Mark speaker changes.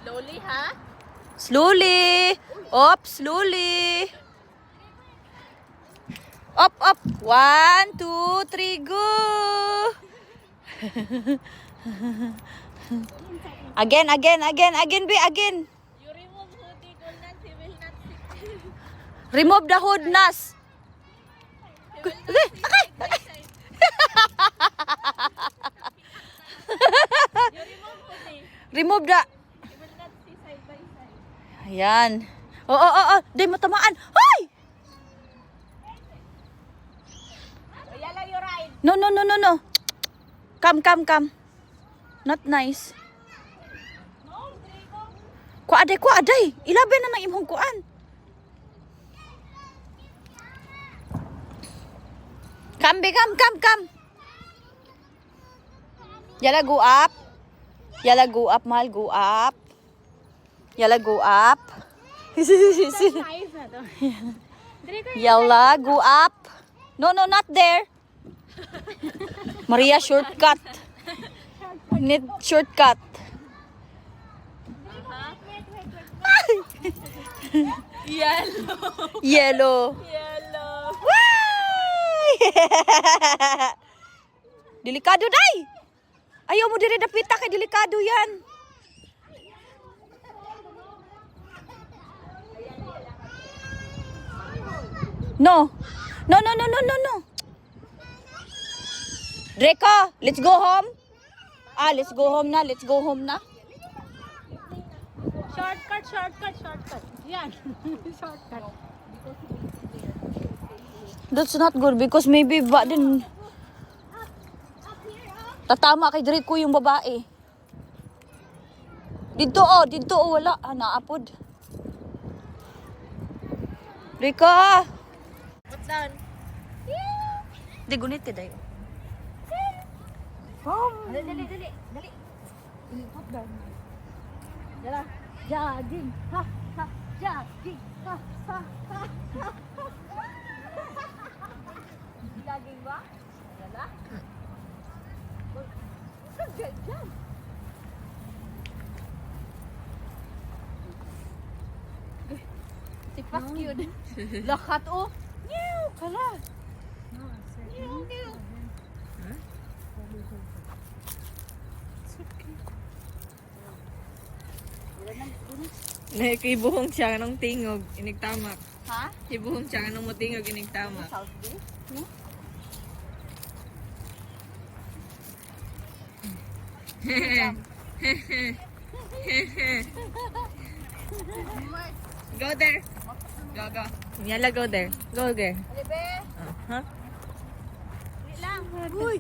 Speaker 1: Slowly, ha?
Speaker 2: Slowly. Up, slowly. Up, up. 1, 2, 3, go. Again, be again.
Speaker 1: You remove hoodie, Golden. He will not sit.
Speaker 2: Remove the hood, Nas.
Speaker 1: He will not see side by side. You remove hoodie.
Speaker 2: Remove the...
Speaker 1: He will not see side by side.
Speaker 2: Ayan. Oh. Di matamaan. Hoy!
Speaker 1: Oh, yala, you ride.
Speaker 2: No. Come. Not nice.
Speaker 1: No, Draco.
Speaker 2: Kuaday. Ilabi na ng imong kuan. Come. Yala, go up. Mahal, go up. Yala, go up.
Speaker 1: Nice na to. Draco,
Speaker 2: Yala, go up. No, not there. Maria, shortcut. Need shortcut.
Speaker 1: Yellow.
Speaker 2: Yellow.
Speaker 1: Yellow.
Speaker 2: Why? Delikado, day. Ayaw mo diri dapita kay delikado yan. No. Draco, let's go home. Let's go home na.
Speaker 1: Shortcut. Yan. Shortcut.
Speaker 2: That's not good because maybe ba din tatama kay Draco yung babae. Dito wala. Naapod. Draco!
Speaker 1: Put down.
Speaker 2: Di gunit ka dayo.
Speaker 1: Dali. Put down. Dala. Jogging. Ha. Jogging. Ha. Jogging ba? Dala. Ganyan. Si Pak yun. Lakat oh. Meow. Kala. Meow.
Speaker 3: Ibuhong siya ng tingog, inigtamak.
Speaker 1: Ha?
Speaker 3: Ibuhong siya ng mutingog, inigtamak.
Speaker 1: South Bay?
Speaker 3: Go there. Go. Yala, go there. Go there.
Speaker 1: Alibe.
Speaker 3: Huh?
Speaker 1: Lang. Uy.